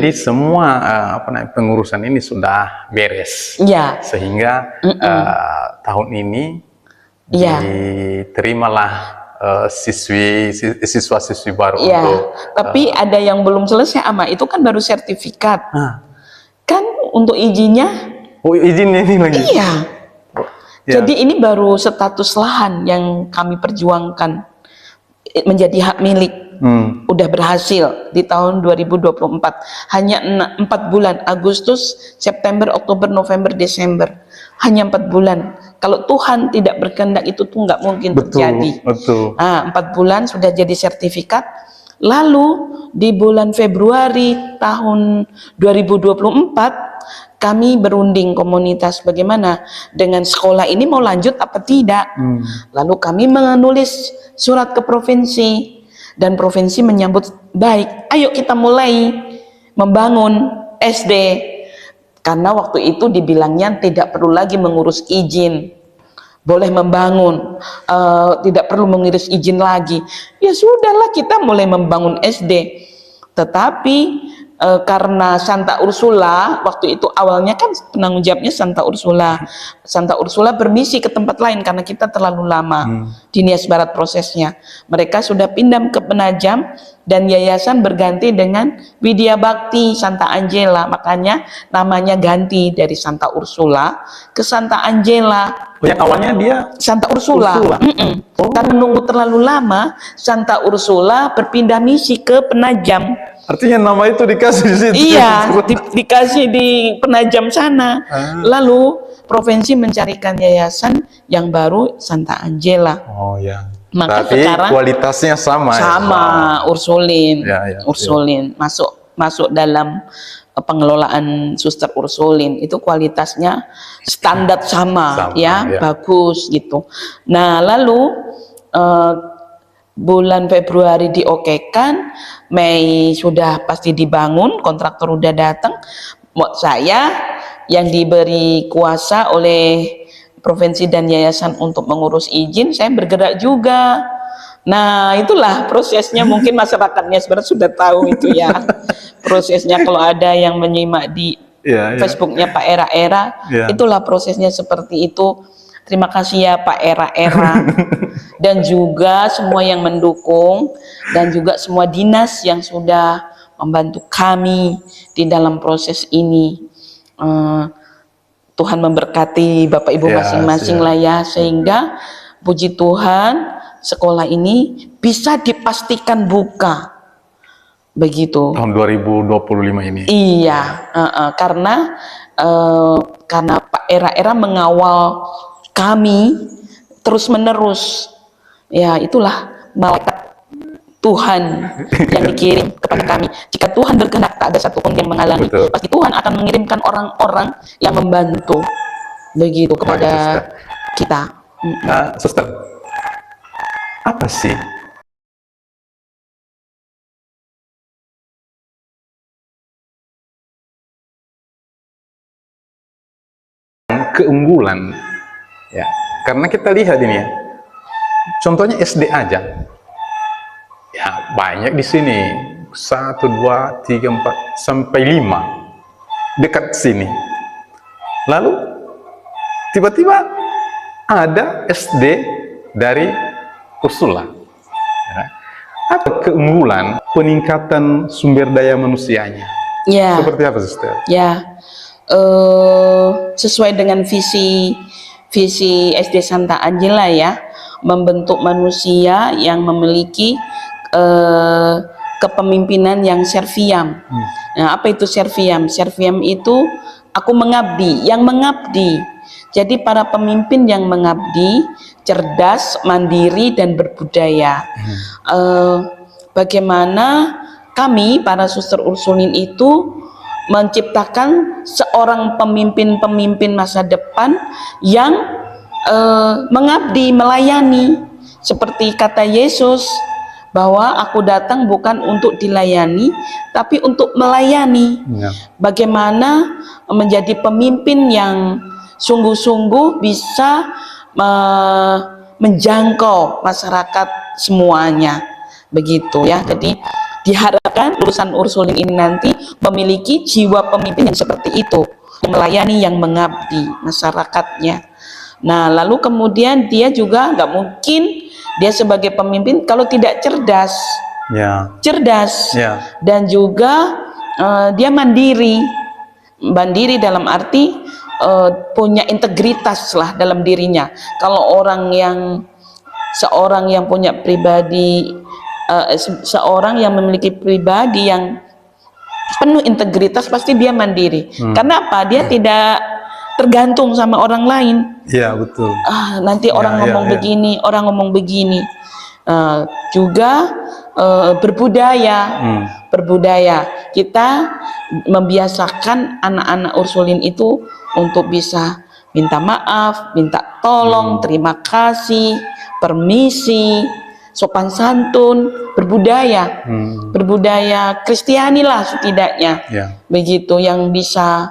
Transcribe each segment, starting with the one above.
Jadi semua pengurusan ini sudah beres, Ya. sehingga tahun ini Ya. diterimalah siswa-siswi baru Ya. untuk. Tapi ada yang belum selesai, Ama. Itu kan baru sertifikat. Kan untuk izinnya? Oh, izinnya ini lagi. Iya. Ya. Jadi ini baru status lahan yang kami perjuangkan menjadi hak milik. Udah berhasil di tahun 2024. Hanya 4 bulan, Agustus, September, Oktober, November, Desember. Hanya 4 bulan. Kalau Tuhan tidak berkehendak itu tuh nggak mungkin terjadi. Betul. 4 bulan sudah jadi sertifikat. Lalu di bulan Februari tahun 2024 kami berunding komunitas bagaimana dengan sekolah ini mau lanjut apa tidak. Lalu kami menulis surat ke provinsi dan provinsi menyambut baik. Ayo kita mulai membangun SD. Karena waktu itu dibilangnya tidak perlu lagi mengurus izin, boleh membangun, tidak perlu mengurus izin lagi. Ya sudahlah, kita mulai membangun SD. Tetapi karena Santa Ursula waktu itu awalnya kan penanggung jawabnya Santa Ursula. Santa Ursula bermisi ke tempat lain karena kita terlalu lama di Nias Barat prosesnya. Mereka sudah pindah ke Penajam dan yayasan berganti dengan Widya Bakti Santa Angela. Makanya namanya ganti dari Santa Ursula ke Santa Angela. Yang awalnya dia Santa Ursula. Karena menunggu terlalu lama, Santa Ursula berpindah misi ke Penajam. Artinya nama itu dikasih di situ. Iya, dikasih di Penajam sana. Lalu provinsi mencarikan yayasan yang baru Santa Angela. Oh ya. Maka tapi sekarang kualitasnya sama. Ursulin. Ya. Ursulin masuk dalam pengelolaan Suster Ursulin. Itu kualitasnya standar sama ya, bagus gitu. Nah, lalu bulan Februari diokekan, Mei sudah pasti dibangun, kontraktor udah datang. Saya yang diberi kuasa oleh provinsi dan yayasan untuk mengurus izin, saya bergerak juga. Nah, itulah prosesnya. Mungkin masyarakatnya sebenarnya sudah tahu itu ya. Prosesnya kalau ada yang menyimak di Facebooknya Pak Era, itulah prosesnya seperti itu. Terima kasih ya Pak Era dan juga semua yang mendukung dan juga semua dinas yang sudah membantu kami di dalam proses ini. Tuhan memberkati Bapak Ibu masing-masing lah ya, sehingga puji Tuhan sekolah ini bisa dipastikan buka begitu. Tahun 2025 ini. Iya, karena Pak Era mengawal kami terus menerus. Ya, itulah malaikat Tuhan yang dikirim kepada kami. Jika Tuhan berkehendak tak ada satupun yang menghalangi, pasti Tuhan akan mengirimkan orang-orang yang membantu begitu kepada kita. Suster, apa sih keunggulan? Ya, karena kita lihat ini ya, contohnya SD aja, ya banyak di sini, 1, 2, 3, 4, sampai 5 dekat sini. Lalu tiba-tiba ada SD dari Ursula. Ya. Apa keunggulan peningkatan sumber daya manusianya? Ya. Seperti apa, Suster? Ya, sesuai dengan visi SD Santa Angela ya, membentuk manusia yang memiliki kepemimpinan yang serviam. Nah, apa itu serviam? Serviam itu aku mengabdi, yang mengabdi. Jadi para pemimpin yang mengabdi, cerdas, mandiri, dan berbudaya. Bagaimana kami para Suster Ursulin itu menciptakan seorang pemimpin masa depan yang mengabdi, melayani, seperti kata Yesus bahwa aku datang bukan untuk dilayani tapi untuk melayani. Bagaimana menjadi pemimpin yang sungguh-sungguh bisa menjangkau masyarakat semuanya begitu ya. Jadi Diharapkan lulusan Ursulin ini nanti memiliki jiwa pemimpin yang seperti itu, yang melayani, yang mengabdi masyarakatnya. Nah, lalu kemudian dia juga nggak mungkin dia sebagai pemimpin kalau tidak cerdas, cerdas, dan juga dia mandiri dalam arti punya integritas lah dalam dirinya. Kalau seorang yang punya pribadi, seorang yang memiliki pribadi yang penuh integritas, pasti dia mandiri. Karena apa? Dia tidak tergantung sama orang lain. Iya, betul. Nanti orang ngomong begini, orang ngomong begini. Juga berbudaya. Kita membiasakan anak-anak Ursulin itu untuk bisa minta maaf, minta tolong, terima kasih, permisi, sopan santun, berbudaya, berbudaya Kristiani lah setidaknya. Begitu yang bisa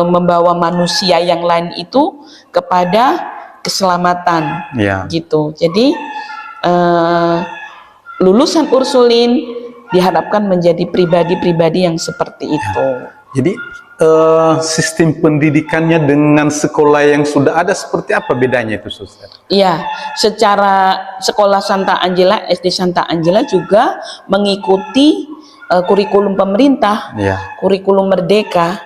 membawa manusia yang lain itu kepada keselamatan. Gitu. Jadi lulusan Ursulin diharapkan menjadi pribadi-pribadi yang seperti itu. Jadi sistem pendidikannya dengan sekolah yang sudah ada seperti apa bedanya itu, Suster? Iya, secara sekolah Santa Angela, SD Santa Angela juga mengikuti kurikulum pemerintah, kurikulum merdeka.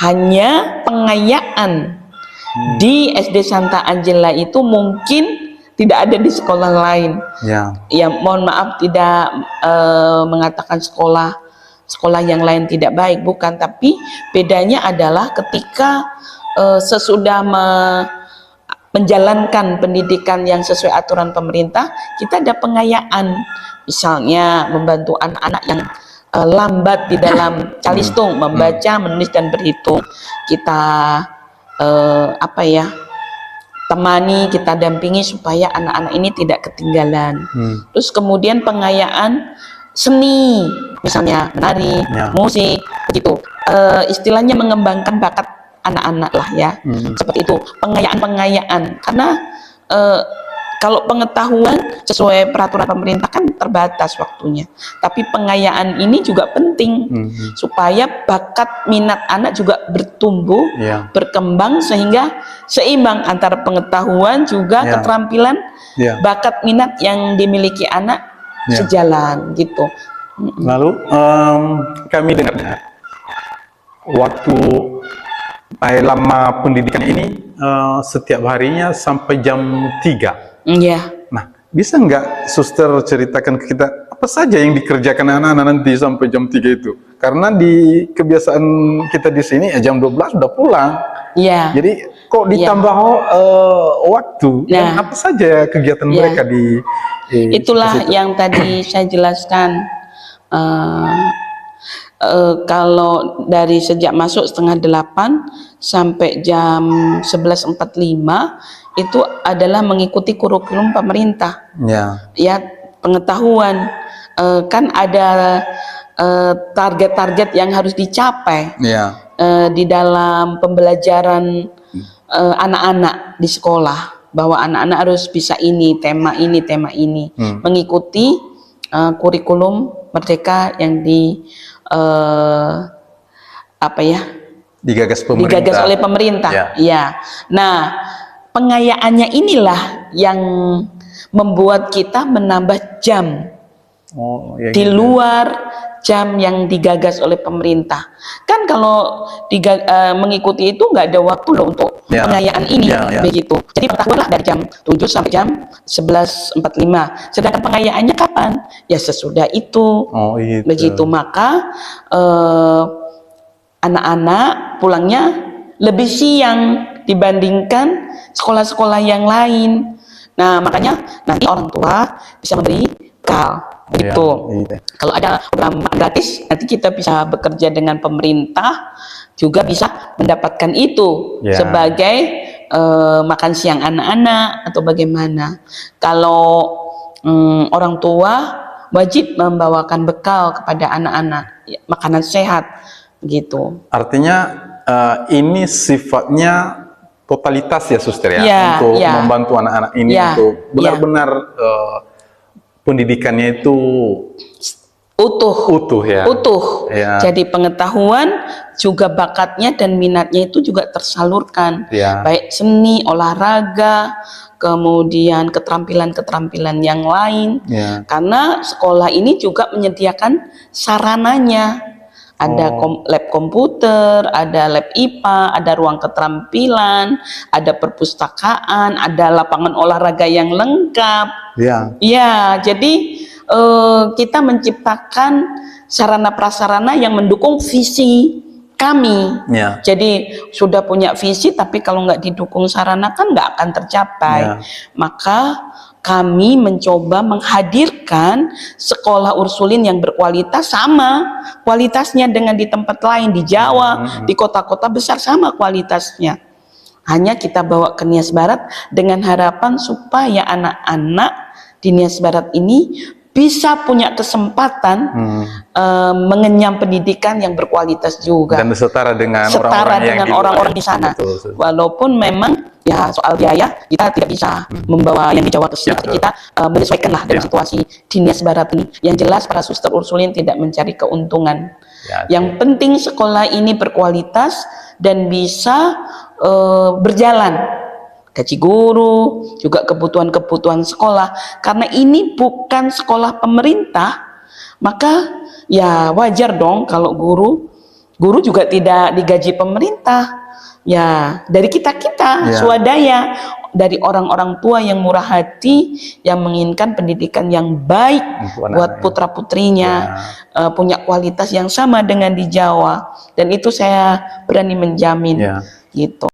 Hanya pengayaan di SD Santa Angela itu mungkin tidak ada di sekolah lain. Ya, mohon maaf tidak mengatakan sekolah yang lain tidak baik, bukan, tapi bedanya adalah ketika sesudah menjalankan pendidikan yang sesuai aturan pemerintah, kita ada pengayaan, misalnya membantu anak-anak yang lambat di dalam calistung, membaca, menulis dan berhitung. Kita temani, kita dampingi supaya anak-anak ini tidak ketinggalan. Terus kemudian pengayaan seni, misalnya menari, musik, begitu. Istilahnya mengembangkan bakat anak-anak lah ya, seperti itu. Pengayaan, karena kalau pengetahuan sesuai peraturan pemerintah kan terbatas waktunya, tapi pengayaan ini juga penting supaya bakat minat anak juga bertumbuh, berkembang, sehingga seimbang antara pengetahuan juga keterampilan, bakat minat yang dimiliki anak sejalan gitu. Lalu kami dengar waktu lama pendidikan ini setiap harinya sampai jam 3. Nah, bisa nggak Suster ceritakan ke kita apa saja yang dikerjakan anak-anak nanti sampai jam 3 itu? Karena di kebiasaan kita di sini jam 12 sudah pulang. Jadi kok ditambah waktu? Dan apa saja kegiatan mereka di itulah yang tadi saya jelaskan. Kalau dari sejak masuk 7:30 sampai jam 11:45 itu adalah mengikuti kurikulum pemerintah. Ya, pengetahuan, kan ada target-target yang harus dicapai di dalam pembelajaran anak-anak di sekolah, bahwa anak-anak harus bisa ini, tema ini, mengikuti kurikulum merdeka yang digagas oleh pemerintah. Nah, pengayaannya inilah yang membuat kita menambah jam di luar jam yang digagas oleh pemerintah. Kan kalau mengikuti itu nggak ada waktu loh untuk pengayaan ini, begitu. Jadi pengetahuan lah dari jam 7 sampai jam 11:45. Sedangkan pengayaannya kapan? Ya sesudah itu. Begitu. Maka anak-anak pulangnya lebih siang dibandingkan sekolah-sekolah yang lain. Nah, makanya nanti orang tua bisa memberi bekal. Gitu. Kalau ada program gratis, nanti kita bisa bekerja dengan pemerintah, juga bisa mendapatkan itu sebagai makan siang anak-anak atau bagaimana. Kalau orang tua wajib membawakan bekal kepada anak-anak, makanan sehat, gitu. Artinya ini sifatnya totalitas ya, Suster ya, untuk membantu anak-anak ini untuk benar-benar pendidikannya itu utuh ya. Utuh. Ya. Jadi pengetahuan juga bakatnya dan minatnya itu juga tersalurkan. Ya. Baik seni, olahraga, kemudian keterampilan-keterampilan yang lain. Ya. Karena sekolah ini juga menyediakan sarananya. Ada lab komputer, ada lab IPA, ada ruang keterampilan, ada perpustakaan, ada lapangan olahraga yang lengkap. Ya. Ya, jadi kita menciptakan sarana prasarana yang mendukung visi kami. Ya. Jadi sudah punya visi, tapi kalau nggak didukung sarana kan nggak akan tercapai. Ya. Maka kami mencoba menghadirkan sekolah Ursulin yang berkualitas sama kualitasnya dengan di tempat lain di Jawa, di kota-kota besar sama kualitasnya. Hanya kita bawa ke Nias Barat dengan harapan supaya anak-anak di Nias Barat ini bisa punya kesempatan mengenyam pendidikan yang berkualitas juga. Dan setara dengan orang-orang di sana. Betul. Walaupun memang ya soal biaya kita tidak bisa membawa yang di Jawa ke sini, tapi kita menyesuaikanlah dengan situasi di Nias Barat ini. Yang jelas para suster Ursulin tidak mencari keuntungan. Yang penting sekolah ini berkualitas dan bisa berjalan. Gaji guru, juga kebutuhan-kebutuhan sekolah. Karena ini bukan sekolah pemerintah, maka ya wajar dong kalau guru juga tidak digaji pemerintah. Ya dari kita-kita swadaya, dari orang-orang tua yang murah hati, yang menginginkan pendidikan yang baik buat putra-putrinya, punya kualitas yang sama dengan di Jawa. Dan itu saya berani menjamin, gitu.